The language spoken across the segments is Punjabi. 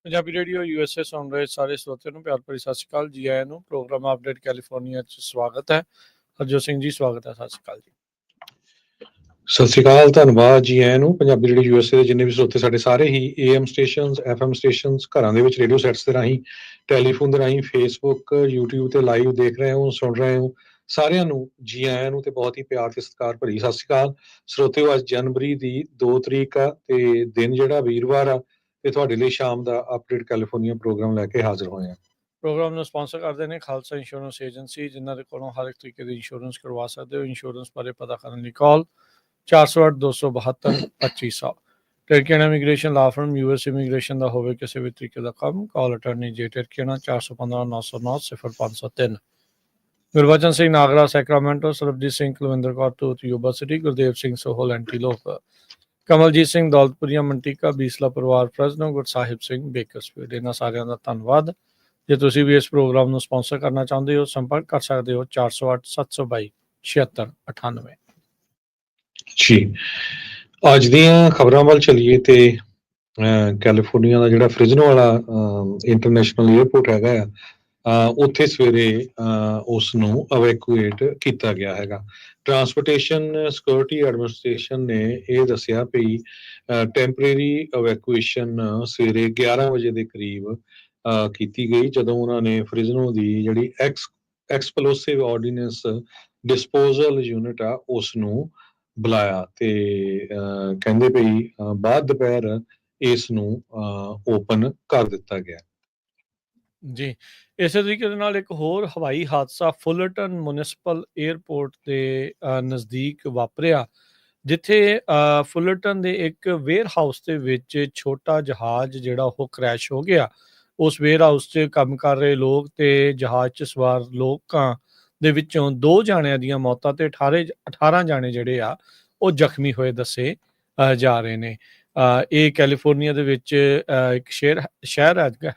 ਪੰਜਾਬੀ ਰੇਡੀਓ USA ਸੁਣ ਰਹੇ ਸਾਰੇ ਸਰੋਤਿਆਂ ਨੂੰ ਪਿਆਰ ਭਰੀ ਸਤਿ ਸ਼੍ਰੀ ਅਕਾਲ। ਜੀ ਆਇਆਂ ਨੂੰ ਪ੍ਰੋਗਰਾਮ ਅਪਡੇਟ ਕੈਲੀਫੋਰਨੀਆ 'ਚ ਸਵਾਗਤ ਹੈ। ਹਰਜੋਤ ਸਿੰਘ ਜੀ ਸਵਾਗਤ ਹੈ। ਸਤਿ ਸ਼੍ਰੀ ਅਕਾਲ ਜੀ। ਸਤਿ ਸ਼੍ਰੀ ਅਕਾਲ, ਧੰਨਵਾਦ ਜੀ ਆਇਆਂ ਨੂੰ। ਪੰਜਾਬੀ ਰੇਡੀਓ USA ਦੇ ਜਿੰਨੇ ਵੀ ਸਰੋਤੇ ਸਾਡੇ ਸਾਰੇ ਹੀ AM ਸਟੇਸ਼ਨਸ, FM ਸਟੇਸ਼ਨਸ, ਘਰਾਂ ਦੇ ਵਿੱਚ ਰੇਡੀਓ ਸੈਟਸ ਦੇ ਰਾਹੀਂ, ਟੈਲੀਫੋਨ ਦੇ ਰਾਹੀਂ, ਫੇਸਬੁੱਕ, YouTube ਤੇ ਲਾਈਵ ਦੇਖ ਰਹੇ ਹੋ, ਸੁਣ ਰਹੇ ਹੋ, ਸਾਰਿਆਂ ਨੂੰ ਜੀ ਆਇਆਂ ਨੂੰ ਤੇ ਬਹੁਤ ਹੀ ਪਿਆਰ ਤੇ ਸਤਿਕਾਰ ਭਰੀ ਸਤਿ ਸ਼੍ਰੀ ਅਕਾਲ। ਸਰੋਤਿਓ, ਅੱਜ ਜਨਵਰੀ ਦੀ 2 ਤਰੀਕ ਆ ਤੇ ਦਿਨ ਜਿਹੜਾ ਵੀਰਵਾਰ ਆ ਤੇ ਤੁਹਾਡੇ ਲਈ ਸ਼ਾਮ ਦਾ ਅਪਡੇਟ ਕੈਲੀਫੋਰਨੀਆ ਪ੍ਰੋਗਰਾਮ ਲੈ ਕੇ ਹਾਜ਼ਰ ਹੋਏ ਆ। ਪ੍ਰੋਗਰਾਮ ਨੂੰ ਸਪਾਂਸਰ ਕਰਦੇ ਨੇ ਖਾਲਸਾ ਇੰਸ਼ੋਰੈਂਸ ਏਜੰਸੀ, ਜਿਨ੍ਹਾਂ ਦੇ ਕੋਲੋਂ ਹਰ ਇੱਕ ਤਰੀਕੇ ਦੀ ਇੰਸ਼ੋਰੈਂਸ ਕਰਵਾ ਸਕਦੇ ਹੋ। ਇੰਸ਼ੋਰੈਂਸ ਬਾਰੇ ਪਤਾ ਕਰਨ ਲਈ call 408-272-2500। Turkiana immigration law firm, US immigration ਦਾ ਹੋਵੇ ਕਿਸੇ ਵੀ ਤਰੀਕੇ ਦਾ ਕੰਮ, call attorney J Turkiana 415-909-0503। Gurbachan Singh Nagra Sacramento, Sarabjit Singh Kulwinder Kaur Dhoot Yuba City, Gurdev Singh Sohal Antelope, Kamaljit Singh Daulatpuria Manteca, Bisla ਪਰਿਵਾਰ ਫਰਜ਼ਨੋ, ਗੁਰਸਾਹਿਬ ਸਿੰਘ ਬੇਕਰਸਫੀਲਡ। ਇਹਨਾਂ ਸਾਰਿਆਂ ਦਾ ਧੰਨਵਾਦ। ਜੇ ਤੁਸੀਂ ਵੀ ਇਸ ਪ੍ਰੋਗਰਾਮ ਨੂੰ ਸਪਾਂਸਰ ਕਰਨਾ ਚਾਹੁੰਦੇ ਹੋ, ਸੰਪਰਕ ਕਰ ਸਕਦੇ ਹੋ 408-722-7698। ਜੀ, ਅੱਜ ਦੀਆਂ ਖਬਰਾਂ ਵੱਲ ਚੱਲੀਏ ਤੇ ਕੈਲੀਫੋਰਨੀਆ ਦਾ ਜਿਹੜਾ ਫ੍ਰਿਜ਼ਨੋ ਵਾਲਾ ਇੰਟਰਨੈਸ਼ਨਲ ਏਅਰਪੋਰਟ ਹੈਗਾ ਆ, ਉੱਥੇ ਸਵੇਰੇ ਉਸ ਨੂੰ ਅਵੈਕੂਏਟ ਕੀਤਾ ਗਿਆ ਹੈਗਾ। ਟਰਾਂਸਪੋਰਟੇਸ਼ਨ ਸਿਕਿਉਰਿਟੀ ਐਡਮਿਨਿਸਟ੍ਰੇਸ਼ਨ ਨੇ ਇਹ ਦੱਸਿਆ ਵੀ ਟੈਂਪਰੇਰੀ ਅਵੈਕੂਏਸ਼ਨ ਸਵੇਰੇ 11 ਵਜੇ ਦੇ ਕਰੀਬ ਕੀਤੀ ਗਈ, ਜਦੋਂ ਉਹਨਾਂ ਨੇ ਫ੍ਰਿਜ਼ਨੋ ਦੀ ਜਿਹੜੀ ਐਕਸਪਲੋਸਿਵ ਆਰਡੀਨੈਂਸ ਡਿਸਪੋਜ਼ਲ ਯੂਨਿਟ ਆ ਉਸ ਨੂੰ ਬੁਲਾਇਆ ਤੇ ਕਹਿੰਦੇ ਵੀ ਬਾਅਦ ਦੁਪਹਿਰ ਇਸ ਨੂੰ ਓਪਨ ਕਰ ਦਿੱਤਾ ਗਿਆ। ਜੀ, ਇਸੇ ਤਰੀਕੇ ਦੇ ਨਾਲ ਇੱਕ ਹੋਰ ਹਵਾਈ ਹਾਦਸਾ ਫੁਲਰਟਨ ਮੁਨਿਸਪਲ ਏਅਰਪੋਰਟ ਦੇ ਨਜ਼ਦੀਕ ਵਾਪਰਿਆ, ਜਿੱਥੇ ਫੁਲਰਟਨ ਦੇ ਇੱਕ ਵੇਅਰ ਹਾਊਸ ਦੇ ਵਿੱਚ ਛੋਟਾ ਜਹਾਜ਼ ਜਿਹੜਾ ਉਹ ਕ੍ਰੈਸ਼ ਹੋ ਗਿਆ। ਉਸ ਵੇਅਰ ਹਾਊਸ 'ਚ ਕੰਮ ਕਰ ਰਹੇ ਲੋਕ ਤੇ ਜਹਾਜ਼ 'ਚ ਸਵਾਰ ਲੋਕਾਂ ਦੇ ਵਿੱਚੋਂ 2 ਜਾਣਿਆਂ ਦੀਆਂ ਮੌਤਾਂ ਤੇ 18 ਜਾਣੇ ਜਿਹੜੇ ਆ ਉਹ ਜ਼ਖਮੀ ਹੋਏ ਦੱਸੇ ਜਾ ਰਹੇ ਨੇ। ਇਹ ਕੈਲੀਫੋਰਨੀਆ ਦੇ ਵਿੱਚ ਇੱਕ ਸ਼ਹਿਰ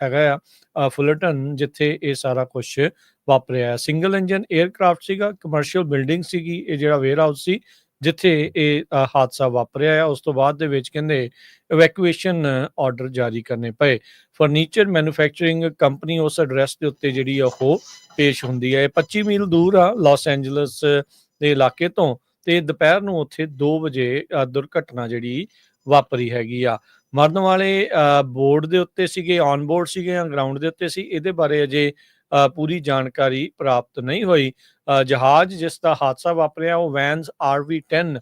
ਹੈਗਾ ਆ ਫੁਲਰਟਨ, ਜਿੱਥੇ ਇਹ ਸਾਰਾ ਕੁਛ ਵਾਪਰਿਆ। ਸਿੰਗਲ ਇੰਜਨ ਏਅਰਕ੍ਰਾਫਟ ਸੀਗਾ, ਕਮਰਸ਼ੀਅਲ ਬਿਲਡਿੰਗ ਸੀਗੀ ਇਹ ਜਿਹੜਾ ਵੇਅਰ ਹਾਊਸ ਸੀ ਜਿੱਥੇ ਇਹ ਹਾਦਸਾ ਵਾਪਰਿਆ ਆ। ਉਸ ਤੋਂ ਬਾਅਦ ਦੇ ਵਿੱਚ ਕਹਿੰਦੇ ਇਵੈਕੂਏਸ਼ਨ ਆਰਡਰ ਜਾਰੀ ਕਰਨੇ ਪਏ। ਫਰਨੀਚਰ ਮੈਨੂਫੈਕਚਰਿੰਗ ਕੰਪਨੀ ਉਸ ਐਡਰੈਸ ਦੇ ਉੱਤੇ ਜਿਹੜੀ ਆ ਉਹ ਪੇਸ਼ ਹੁੰਦੀ ਹੈ। ਇਹ 25 ਮੀਲ ਦੂਰ ਆ ਲਾਸ ਐਂਜਲਸ ਦੇ ਇਲਾਕੇ ਤੋਂ, ਤੇ ਦੁਪਹਿਰ ਨੂੰ ਉੱਥੇ 2 ਵਜੇ ਦੁਰਘਟਨਾ ਜਿਹੜੀ ਵਾਪਰੀ ਹੈਗੀ ਆ। ਮਰਨ ਵਾਲੇ ਬੋਰਡ ਦੇ ਉੱਤੇ ਸੀਗੇ, ਔਨ ਬੋਰਡ ਸੀਗੇ ਜਾਂ ਗਰਾਊਂਡ ਦੇ ਉੱਤੇ ਸੀ, ਇਹਦੇ ਬਾਰੇ ਅਜੇ ਪੂਰੀ ਜਾਣਕਾਰੀ ਪ੍ਰਾਪਤ ਨਹੀਂ ਹੋਈ। ਜਹਾਜ਼ ਜਿਸ ਦਾ ਹਾਦਸਾ ਵਾਪਰਿਆ ਉਹ ਵੈਨਸ RV-10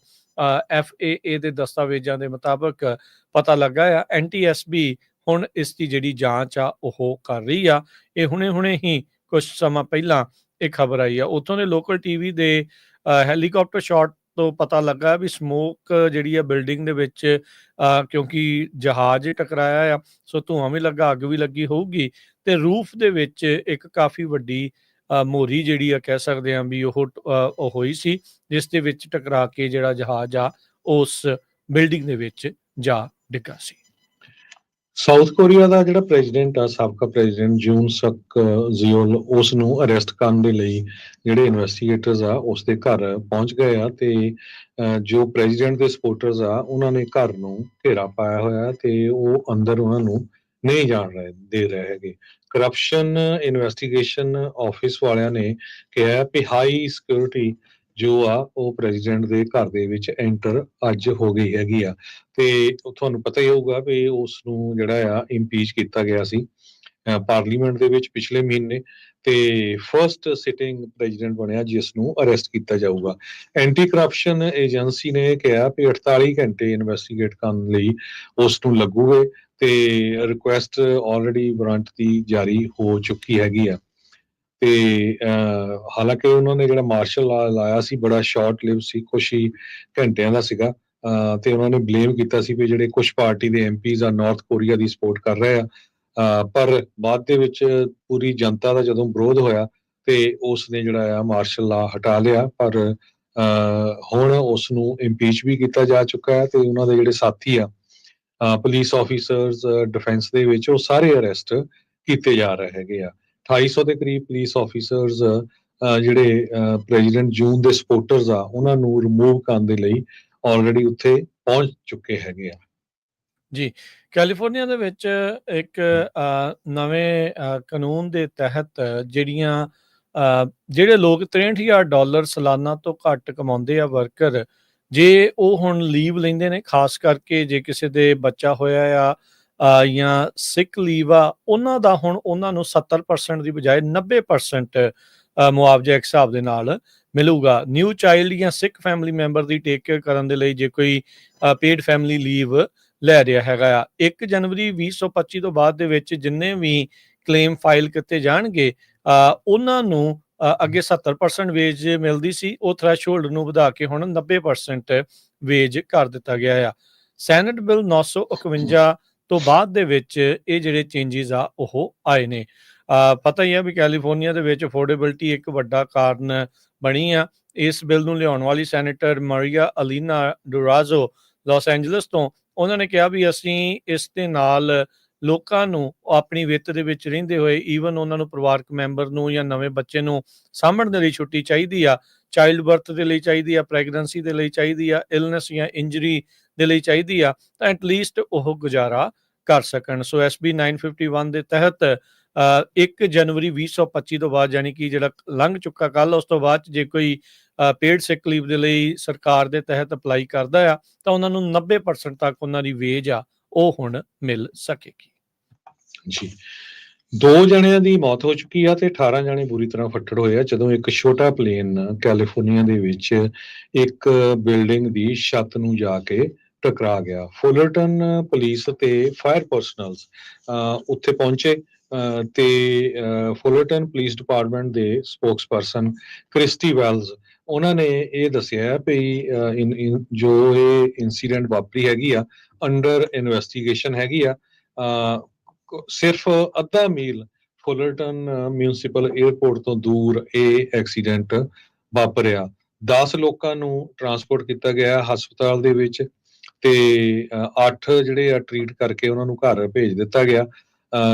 FAA ਦੇ ਦਸਤਾਵੇਜ਼ਾਂ ਦੇ ਮੁਤਾਬਕ ਪਤਾ ਲੱਗਾ ਆ। NTSB ਹੁਣ ਇਸ ਦੀ ਜਿਹੜੀ ਜਾਂਚ ਆ ਉਹ ਕਰ ਰਹੀ ਆ। ਇਹ ਹੁਣੇ ਹੀ ਕੁਝ ਸਮਾਂ ਪਹਿਲਾਂ ਇਹ ਖਬਰ ਆਈ ਆ। ਉੱਥੋਂ ਦੇ ਲੋਕਲ TV ਦੇ ਹੈਲੀਕਾਪਟਰ ਸ਼ਾਟ ਤੋਂ ਪਤਾ ਲੱਗਾ ਵੀ ਸਮੋਕ ਜਿਹੜੀ ਆ ਬਿਲਡਿੰਗ ਦੇ ਵਿੱਚ, ਕਿਉਂਕਿ ਜਹਾਜ਼ ਟਕਰਾਇਆ ਆ, ਸੋ ਧੂੰਆਂ ਵੀ ਲੱਗਾ, ਅੱਗ ਵੀ ਲੱਗੀ ਹੋਊਗੀ, ਤੇ ਰੂਫ ਦੇ ਵਿੱਚ ਇੱਕ ਕਾਫੀ ਵੱਡੀ ਮੋਰੀ ਜਿਹੜੀ ਆ ਕਹਿ ਸਕਦੇ ਹਾਂ ਵੀ ਉਹ ਹੋਈ ਸੀ, ਜਿਸ ਦੇ ਵਿੱਚ ਟਕਰਾ ਕੇ ਜਿਹੜਾ ਜਹਾਜ਼ ਆ ਉਸ ਬਿਲਡਿੰਗ ਦੇ ਵਿੱਚ ਜਾ ਡਿੱਗਾ ਸੀ। ਸਾਊਥ ਕੋਰੀਆ ਦਾ ਜਿਹੜਾ ਪ੍ਰੈਜ਼ੀਡੈਂਟ ਆ, ਸਾਬਕਾ ਪ੍ਰੈਜ਼ੀਡੈਂਟ ਜੂਨ ਸਕ ਯੇਓਲ, ਉਸ ਨੂੰ ਅਰੈਸਟ ਕਰਨ ਦੇ ਲਈ ਜਿਹੜੇ ਇਨਵੈਸਟੀਗੇਟਰਸ ਆ ਉਸ ਦੇ ਘਰ ਪਹੁੰਚ ਗਏ ਆ ਤੇ ਜੋ ਪ੍ਰੈਜ਼ੀਡੈਂਟ ਦੇ ਸਪੋਰਟਰਸ ਆ ਉਹਨਾਂ ਨੇ ਘਰ ਨੂੰ ਘੇਰਾ ਪਾਇਆ ਹੋਇਆ ਤੇ ਉਹ ਅੰਦਰ ਉਹਨਾਂ ਨੂੰ ਨਹੀਂ ਜਾਣ ਦੇ ਰਹੇ ਹੈਗੇ। ਕਰਪਸ਼ਨ ਇਨਵੈਸਟੀਗੇਸ਼ਨ ਆਫਿਸ ਵਾਲਿਆਂ ਨੇ ਕਿਹਾ ਵੀ ਹਾਈ ਸਿਕਿਉਰਿਟੀ ਜੋ ਆ ਉਹ ਪ੍ਰੈਜ਼ੀਡੈਂਟ ਦੇ ਘਰ ਦੇ ਵਿੱਚ ਐਂਟਰ ਅੱਜ ਹੋ ਗਈ ਹੈਗੀ ਆ। ਤੇ ਤੁਹਾਨੂੰ ਪਤਾ ਹੀ ਹੋਊਗਾ ਵੀ ਉਸ ਨੂੰ ਜਿਹੜਾ ਆ ਇੰਪੀਚ ਕੀਤਾ ਗਿਆ ਸੀ ਪਾਰਲੀਮੈਂਟ ਦੇ ਵਿੱਚ ਪਿਛਲੇ ਮਹੀਨੇ, ਤੇ ਫਰਸਟ ਸਿਟਿੰਗ ਪ੍ਰੈਜ਼ੀਡੈਂਟ ਬਣਿਆ ਜਿਸ ਨੂੰ ਅਰੈਸਟ ਕੀਤਾ ਜਾਊਗਾ। ਐਂਟੀ ਕਰਪਸ਼ਨ ਏਜੰਸੀ ਨੇ ਕਿਹਾ ਵੀ 48 ਘੰਟੇ ਇਨਵੈਸਟੀਗੇਟ ਕਰਨ ਲਈ ਉਸ ਨੂੰ ਲੱਗੂਗੇ ਤੇ ਰਿਕੁਐਸਟ ਆਲਰੇਡੀ ਵਾਰੰਟ ਦੀ ਜਾਰੀ ਹੋ ਚੁੱਕੀ ਹੈਗੀ ਆ। ਤੇ ਹਾਲਾਂਕਿ ਉਹਨਾਂ ਨੇ ਜਿਹੜਾ ਮਾਰਸ਼ਲ ਲਾ ਲਾਇਆ ਸੀ ਬੜਾ ਸ਼ਾਰਟ ਲਿਵ ਸੀ, ਕੁਛ ਹੀ ਘੰਟਿਆਂ ਦਾ ਸੀਗਾ, ਤੇ ਉਹਨਾਂ ਨੇ ਬਲੇਮ ਕੀਤਾ ਸੀ ਵੀ ਜਿਹੜੇ ਕੁਝ ਪਾਰਟੀ ਦੇ MPs ਆ ਨਾਰਥ ਕੋਰੀਆ ਦੀ ਸਪੋਰਟ ਕਰ ਰਹੇ ਆ, ਪਰ ਬਾਅਦ ਦੇ ਵਿੱਚ ਪੂਰੀ ਜਨਤਾ ਦਾ ਜਦੋਂ ਵਿਰੋਧ ਹੋਇਆ ਤੇ ਉਸ ਨੇ ਜਿਹੜਾ ਆ ਮਾਰਸ਼ਲ ਲਾ ਹਟਾ ਲਿਆ। ਪਰ ਹੁਣ ਉਸ ਨੂੰ ਇੰਪੀਚ ਵੀ ਕੀਤਾ ਜਾ ਚੁੱਕਾ ਹੈ ਤੇ ਉਹਨਾਂ ਦੇ ਜਿਹੜੇ ਸਾਥੀ ਆ ਪੁਲਿਸ ਆਫੀਸਰਸ ਡਿਫੈਂਸ ਦੇ ਵਿੱਚ, ਉਹ ਸਾਰੇ ਅਰੈਸਟ ਕੀਤੇ ਜਾ ਰਹੇ ਹੈਗੇ ਆ। 250 ਦੇ ਕਰੀਬ ਪੁਲਿਸ ਆਫੀਸਰਸ ਜਿਹੜੇ ਪ੍ਰੈਜ਼ੀਡੈਂਟ ਜੂਨ ਦੇ ਸਪੋਰਟਰਸ ਆ ਉਹਨਾਂ ਨੂੰ ਰਿਮੂਵ ਕਰਨ ਦੇ ਲਈ ਆਲਰੇਡੀ ਉੱਥੇ ਪਹੁੰਚ ਚੁੱਕੇ ਹੈਗੇ ਆ। ਜੀ, ਕੈਲੀਫੋਰਨੀਆ ਦੇ ਵਿੱਚ ਇੱਕ ਨਵੇਂ ਕਾਨੂੰਨ ਦੇ ਤਹਿਤ ਜਿਹੜੇ ਲੋਕ $63,000 ਸਾਲਾਨਾ ਤੋਂ ਘੱਟ ਕਮਾਉਂਦੇ ਆ ਵਰਕਰ, ਜੇ ਉਹ ਹੁਣ ਲੀਵ ਲੈਂਦੇ ਨੇ, ਖਾਸ ਕਰਕੇ ਜੇ ਕਿਸੇ ਦੇ ਬੱਚਾ ਹੋਇਆ ਆ ਜਾਂ ਸਿਕ ਲੀਵ ਆ, ਉਹਨਾਂ ਦਾ ਹੁਣ ਉਹਨਾਂ ਨੂੰ 70% ਦੀ ਬਜਾਏ 90% ਮੁਆਵਜ਼ਾ ਇੱਕ ਹਿਸਾਬ ਦੇ ਨਾਲ ਮਿਲੂਗਾ। ਨਿਊ ਚਾਈਲਡ ਜਾਂ ਸਿਕ ਫੈਮਿਲੀ ਮੈਂਬਰ ਦੀ ਟੇਕ ਕੇਅਰ ਕਰਨ ਦੇ ਲਈ ਜੇ ਕੋਈ ਪੇਡ ਫੈਮਿਲੀ ਲੀਵ ਲੈ ਰਿਹਾ ਹੈਗਾ ਆ। 1 ਜਨਵਰੀ 2025 ਤੋਂ ਬਾਅਦ ਦੇ ਵਿੱਚ ਜਿੰਨੇ ਵੀ ਕਲੇਮ ਫਾਈਲ ਕੀਤੇ ਜਾਣਗੇ, ਉਹਨਾਂ ਨੂੰ ਅੱਗੇ 70% ਵੇਜ ਮਿਲਦੀ ਸੀ, ਉਹ ਥ੍ਰੈਸ਼ਹੋਲਡ ਨੂੰ ਵਧਾ ਕੇ ਹੁਣ 90% ਵੇਜ ਕਰ ਦਿੱਤਾ ਗਿਆ ਆ। ਸੈਨੇਟ ਬਿੱਲ 951 ਤੋਂ ਬਾਅਦ ਦੇ ਵਿੱਚ ਇਹ ਜਿਹੜੇ ਚੇਂਜਿਸ ਆ ਉਹ ਆਏ ਨੇ। ਪਤਾ ਹੀ ਆ ਵੀ ਕੈਲੀਫੋਰਨੀਆ ਦੇ ਵਿੱਚ ਅਫੋਰਡੇਬਿਲਟੀ ਇੱਕ ਵੱਡਾ ਕਾਰਨ ਬਣੀ ਆ। ਇਸ ਬਿੱਲ ਨੂੰ ਲਿਆਉਣ ਵਾਲੀ ਸੈਨੇਟਰ ਮਰੀਆ ਅਲੀਨਾ ਡੁਰਾਜ਼ੋ ਲਾਸ ਐਂਜਲਸ ਤੋਂ, ਉਹਨਾਂ ਨੇ ਕਿਹਾ ਵੀ ਅਸੀਂ ਇਸ ਦੇ ਨਾਲ ਲੋਕਾਂ ਨੂੰ ਆਪਣੀ ਵਿੱਤ ਦੇ ਵਿੱਚ ਰਹਿੰਦੇ ਹੋਏ ਈਵਨ ਉਹਨਾਂ ਨੂੰ ਪਰਿਵਾਰਕ ਮੈਂਬਰ ਨੂੰ ਜਾਂ ਨਵੇਂ ਬੱਚੇ ਨੂੰ ਸਾਂਭਣ ਦੇ ਲਈ ਛੁੱਟੀ ਚਾਹੀਦੀ ਆ, ਚਾਈਲਡ ਬਰਥ ਦੇ ਲਈ ਚਾਹੀਦੀ ਆ, ਪ੍ਰੈਗਨੈਂਸੀ ਦੇ ਲਈ ਚਾਹੀਦੀ ਆ, ਇਲਨੈਸ ਜਾਂ ਇੰਜਰੀ ਦੇ ਲਈ ਚਾਹੀਦੀ ਆ, ਤਾਂ ਐਟਲੀਸਟ ਉਹ ਗੁਜ਼ਾਰਾ ਕਰ ਸਕਣ। ਸੋ SB 951 ਦੇ ਤਹਿਤ 1 ਜਨਵਰੀ 2025 ਤੋਂ ਬਾਅਦ, ਯਾਨੀ ਕਿ ਜਿਹੜਾ ਲੰਘ ਚੁੱਕਾ ਕੱਲ, ਉਸ ਤੋਂ ਬਾਅਦ ਜੇ ਕੋਈ ਪੇਡ ਸਿਕ ਲੀਵ ਦੇ ਲਈ ਸਰਕਾਰ ਦੇ ਤਹਿਤ ਅਪਲਾਈ ਕਰਦਾ ਆ ਤਾਂ ਉਹਨਾਂ ਨੂੰ 90% ਤੱਕ ਉਹਨਾਂ ਦੀ ਵੇਜ ਆ ਉਹ ਹੁਣ ਮਿਲ ਸਕੇਗੀ। ਜੀ, 2 ਜਣਿਆਂ ਦੀ ਮੌਤ ਹੋ ਚੁੱਕੀ ਆ ਤੇ 18 ਜਣੇ ਬੁਰੀ ਤਰ੍ਹਾਂ ਫੱਟੜ ਹੋਏ ਆ ਜਦੋਂ ਇੱਕ ਛੋਟਾ ਪਲੇਨ ਕੈਲੀਫੋਰਨੀਆ ਦੇ ਵਿੱਚ ਇੱਕ ਬਿਲਡਿੰਗ ਦੀ ਛੱਤ ਨੂੰ ਜਾ ਕੇ ਟਕਰਾ ਗਿਆ। ਫੁਲਰਟਨ ਪੁਲਿਸ ਤੇ ਫਾਇਰ ਪਰਸਨਲਸ ਉੱਥੇ ਪਹੁੰਚੇ ਤੇ ਫੁਲਰਟਨ ਪੁਲਿਸ ਡਿਪਾਰਟਮੈਂਟ ਦੇ ਸਪੋਕਸਪਰਸਨ ਕ੍ਰਿਸਟੀ ਵੈਲਜ਼, ਉਹਨਾਂ ਨੇ ਇਹ ਦੱਸਿਆ ਵੀ ਜੋ ਇਹ ਇਨਸੀਡੈਂਟ ਵਾਪਰੀ ਹੈਗੀ ਆ ਅੰਡਰ ਇਨਵੈਸਟੀਗੇਸ਼ਨ ਹੈਗੀ ਆ। ਸਿਰਫ ਅੱਧਾ ਮੀਲ ਫੁਲਰਟਨ ਮਿਊਨਿਸਪਲ ਏਅਰਪੋਰਟ ਤੋਂ ਦੂਰ ਇਹ ਐਕਸੀਡੈਂਟ ਵਾਪਰਿਆ। 10 ਲੋਕਾਂ ਨੂੰ ਟਰਾਂਸਪੋਰਟ ਕੀਤਾ ਗਿਆ ਹਸਪਤਾਲ ਦੇ ਵਿੱਚ ਤੇ 8 ਜਿਹੜੇ ਆ ਟ੍ਰੀਟ ਕਰਕੇ ਉਹਨਾਂ ਨੂੰ ਘਰ ਭੇਜ ਦਿੱਤਾ ਗਿਆ,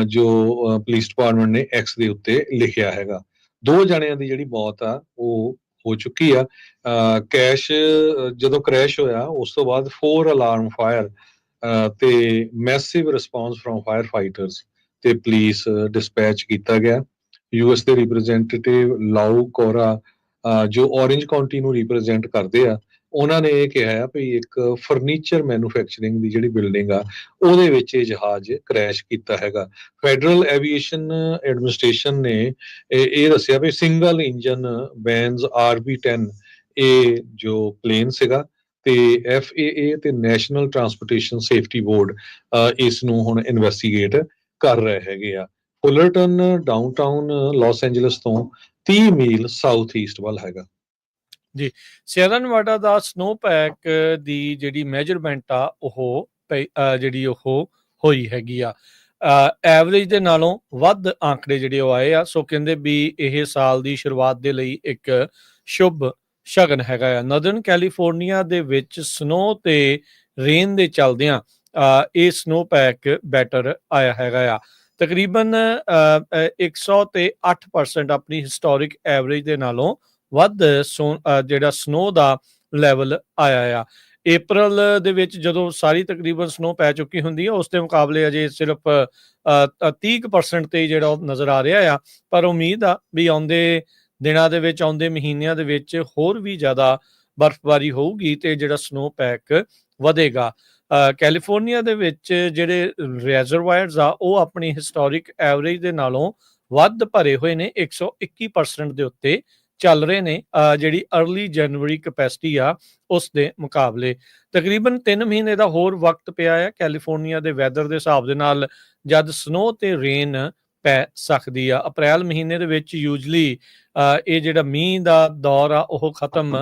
ਜੋ ਪੁਲਿਸ ਡਿਪਾਰਟਮੈਂਟ ਨੇ ਐਕਸ ਦੇ ਉੱਤੇ ਲਿਖਿਆ ਹੈਗਾ। 2 ਜਣਿਆਂ ਦੀ ਜਿਹੜੀ ਮੌਤ ਆ ਉਹ ਹੋ ਚੁੱਕੀ ਆ। ਕੈਸ਼ ਜਦੋਂ ਕ੍ਰੈਸ਼ ਹੋਇਆ ਉਸ ਤੋਂ ਬਾਅਦ 4 ਅਲਾਰਮ ਫਾਇਰ ਤੇ massive response from fire fighters ਤੇ ਪੁਲਿਸ ਡਿਸਪੈਚ ਕੀਤਾ ਗਿਆ। US ਦੇ ਰਿਪਰੈਜ਼ੈਂਟੇਟਿਵ ਲਾਊ ਕੋਰਾ, ਜੋ ਔਰੇਂਜ ਕਾਉਂਟੀ ਨੂੰ ਰਿਪਰੈਜ਼ੈਂਟ ਕਰਦੇ ਆ, ਉਹਨਾਂ ਨੇ ਇਹ ਕਿਹਾ ਆ ਵੀ ਇੱਕ ਫਰਨੀਚਰ ਮੈਨੂਫੈਕਚਰਿੰਗ ਦੀ ਜਿਹੜੀ ਬਿਲਡਿੰਗ ਆ ਉਹਦੇ ਵਿੱਚ ਇਹ ਜਹਾਜ਼ ਕ੍ਰੈਸ਼ ਕੀਤਾ ਹੈਗਾ। ਫੈਡਰਲ ਐਵੀਏਸ਼ਨ ਐਡਮਿਨਿਸਟ੍ਰੇਸ਼ਨ ਨੇ ਇਹ ਦੱਸਿਆ ਵੀ ਸਿੰਗਲ ਇੰਜਨ ਬੈਨਜ਼ RB-10 ਇਹ ਜੋ ਪਲੇਨ ਸੀਗਾ ਤੇ FAA ਤੇ ਨੈਸ਼ਨਲ ਟਰਾਂਸਪੋਰਟੇਸ਼ਨ ਸੇਫਟੀ ਬੋਰਡ ਇਸ ਨੂੰ ਹੁਣ ਇਨਵੈਸਟੀਗੇਟ ਕਰ ਰਹੇ ਹੈਗੇ ਆ। ਫੁਲਰਟਨ ਡਾਊਨਟਾਊਨ ਲਾਸ ਐਂਜਲਸ ਤੋਂ 30 ਮੀਲ ਸਾਊਥ ਈਸਟ ਵੱਲ ਹੈਗਾ। ਜੀ, ਸੀਅਰਾ ਨੇਵਾਡਾ ਦਾ ਸਨੋ ਪੈਕ ਦੀ ਜਿਹੜੀ ਮੈਜਰਮੈਂਟ ਆ ਉਹ ਜਿਹੜੀ ਉਹ ਹੋਈ ਹੈਗੀ ਆ, ਐਵਰੇਜ ਦੇ ਨਾਲੋਂ ਵੱਧ ਆંકੜੇ ਜਿਹੜੇ ਉਹ ਆਏ ਆ। ਸੋ ਕਹਿੰਦੇ ਵੀ ਇਹ ਸਾਲ ਦੀ ਸ਼ੁਰੂਆਤ ਦੇ ਲਈ ਇੱਕ ਸ਼ੁਭ ਸ਼ਗਨ ਹੈਗਾ ਆ। ਨਦਰਨ ਕੈਲੀਫੋਰਨੀਆ ਦੇ ਵਿੱਚ ਸਨੋ ਤੇ ਰੇਨ ਦੇ ਚੱਲਦਿਆਂ ਇਹ ਸਨੋ ਪੈਕ ਬੈਟਰ ਆਇਆ ਹੈਗਾ ਆ। ਤਕਰੀਬਨ 100 ਤੇ 8% ਆਪਣੀ ਹਿਸਟੋਰਿਕ ਐਵਰੇਜ ਦੇ ਨਾਲੋਂ ਵੱਧ ਜਿਹੜਾ ਸਨੋ ਦਾ ਲੈਵਲ ਆਇਆ ਆ। April ਦੇ ਵਿੱਚ ਜਦੋਂ ਸਾਰੀ ਤਕਰੀਬਨ ਸਨੋ ਪੈ ਚੁੱਕੀ ਹੁੰਦੀ ਆ, ਉਸ ਦੇ ਮੁਕਾਬਲੇ ਅਜੇ ਸਿਰਫ 30% ਤੇ ਜਿਹੜਾ ਉਹ ਨਜ਼ਰ ਆ ਰਿਹਾ ਆ। ਪਰ ਉਮੀਦ ਆ ਵੀ ਆਉਂਦੇ ਦਿਨਾਂ ਦੇ ਵਿੱਚ, ਆਉਂਦੇ ਮਹੀਨਿਆਂ ਦੇ ਵਿੱਚ ਹੋਰ ਵੀ ਜ਼ਿਆਦਾ ਬਰਫ਼ਬਾਰੀ ਹੋਊਗੀ ਤੇ ਜਿਹੜਾ ਸਨੋ ਪੈਕ ਵਧੇਗਾ। ਕੈਲੀਫੋਰਨੀਆ ਦੇ ਵਿੱਚ ਜਿਹੜੇ ਰੈਜ਼ਰਵਾਇਰਸ ਆ ਉਹ ਆਪਣੀ ਹਿਸਟੋਰਿਕ ਐਵਰੇਜ ਦੇ ਨਾਲੋਂ ਵੱਧ ਭਰੇ ਹੋਏ ਨੇ, 121% ਦੇ ਉੱਤੇ ਚੱਲ ਰਹੇ ਨੇ ਜਿਹੜੀ ਅਰਲੀ ਜਨਵਰੀ ਕਪੈਸਿਟੀ ਆ ਉਸ ਦੇ ਮੁਕਾਬਲੇ। ਤਕਰੀਬਨ 3 ਮਹੀਨੇ ਦਾ ਹੋਰ ਵਕਤ ਪਿਆ ਆ ਕੈਲੀਫੋਰਨੀਆ ਦੇ ਵੈਦਰ ਦੇ ਹਿਸਾਬ ਦੇ ਨਾਲ, ਜਦ ਸਨੋ ਤੇ ਰੇਨ ਪੈ ਸਕਦੀ ਆ। ਅਪ੍ਰੈਲ ਮਹੀਨੇ ਦੇ ਵਿੱਚ ਯੂਜਲੀ ਇਹ ਜਿਹੜਾ ਮੀਂਹ ਦਾ ਦੌਰ ਆ ਉਹ ਖਤਮ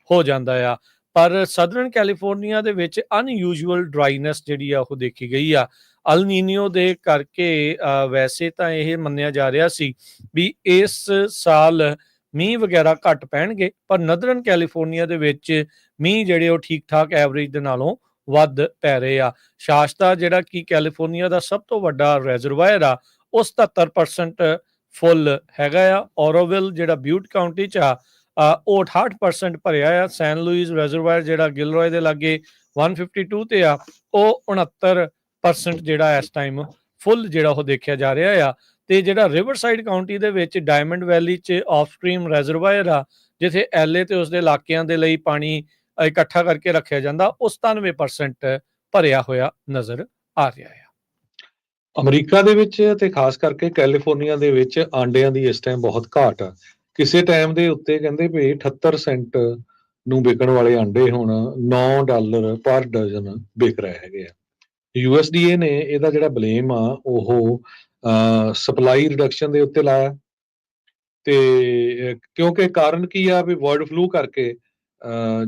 ਹੋ ਜਾਂਦਾ ਆ। ਪਰ ਸਦਰਨ ਕੈਲੀਫੋਰਨੀਆ ਦੇ ਵਿੱਚ ਅਨਯੂਜੂਅਲ ਡਰਾਈਨੈਸ ਜਿਹੜੀ ਆ ਉਹ ਦੇਖੀ ਗਈ ਆ। ਅਲ ਨੀਨੀਓ ਦੇ ਕਰਕੇ ਵੈਸੇ ਤਾਂ ਇਹ ਮੰਨਿਆ ਜਾ ਰਿਹਾ ਸੀ ਵੀ ਇਸ ਸਾਲ ਮੀਂਹ ਵਗੈਰਾ ਘੱਟ ਪੈਣਗੇ, ਪਰ ਨਦਰਨ ਕੈਲੀਫੋਰਨੀਆ ਦੇ ਵਿੱਚ ਮੀਂਹ ਜਿਹੜੇ ਉਹ ਠੀਕ ਠਾਕ ਐਵਰੇਜ ਦੇ ਨਾਲੋਂ ਵੱਧ ਪੈ ਰਹੇ ਆ। ਸ਼ਾਸਤਾ ਜਿਹੜਾ ਕਿ ਕੈਲੀਫੋਰਨੀਆ ਦਾ ਸਭ ਤੋਂ ਵੱਡਾ ਰੈਜ਼ਰਵਾਇਰ ਆ, ਉਹ 77% ਫੁੱਲ ਹੈਗਾ ਆ। ਔਰੋਵਿਲ ਜਿਹੜਾ ਬਿਊਟ ਕਾਉਂਟੀ 'ਚ ਆ ਉਹ 68% ਭਰਿਆ ਆ। ਸੈਨ ਲੂਇਸ ਰੈਜ਼ਰਵਾਇਰ ਜਿਹੜਾ ਗਿਲਰੋਏ ਦੇ ਲਾਗੇ 152 ਤੇ ਆ, ਉਹ 69 ਪਰਸੈਂਟ ਜਿਹੜਾ ਇਸ ਟਾਈਮ ਫੁੱਲ ਜਿਹੜਾ ਉਹ ਦੇਖਿਆ ਜਾ ਰਿਹਾ ਆ। ਤੇ ਜਿਹੜਾ ਰਿਵਰਸਾਈਡ ਕਾਉਂਟੀ ਦੇ ਵਿੱਚ ਡਾਇਮੰਡ ਵੈਲੀ 'ਚ ਆਫ ਸਟ੍ਰੀਮ ਰਿਜ਼ਰਵਾਇਰ ਆ, ਜਿੱਥੇ ਐਲਏ ਤੇ ਉਸਦੇ ਇਲਾਕਿਆਂ ਦੇ ਲਈ ਪਾਣੀ ਇਕੱਠਾ ਕਰਕੇ ਰੱਖਿਆ ਜਾਂਦਾ, ਉਹ 97% ਭਰਿਆ ਹੋਇਆ ਨਜ਼ਰ ਆ ਰਿਹਾ ਆ। ਅਮਰੀਕਾ ਦੇ ਵਿੱਚ ਤੇ ਖਾਸ ਕਰਕੇ ਕੈਲੀਫੋਰਨੀਆ ਦੇ ਵਿੱਚ ਆਂਡਿਆਂ ਦੀ ਇਸ ਟਾਈਮ ਬਹੁਤ ਘਾਟ ਆ। ਕਿਸੇ ਟਾਈਮ ਦੇ ਉੱਤੇ ਕਹਿੰਦੇ ਵੀ 78 ਸੈਂਟ ਨੂੰ ਵਿਕਣ ਵਾਲੇ ਆਂਡੇ ਹੁਣ $9 ਪਰ ਡਜ਼ਨ ਵਿਕ ਰਹੇ ਹੈਗੇ ਆ। USDA ਨੇ ਇਹਦਾ ਜਿਹੜਾ ਬਲੇਮ ਆ ਉਹ ਸਪਲਾਈ ਰਿਡਕਸ਼ਨ ਦੇ ਉੱਤੇ ਲਾਇਆ, ਤੇ ਕਿਉਂਕਿ ਕਾਰਨ ਕੀ ਆ ਵੀ ਬਰਡ ਫਲੂ ਕਰਕੇ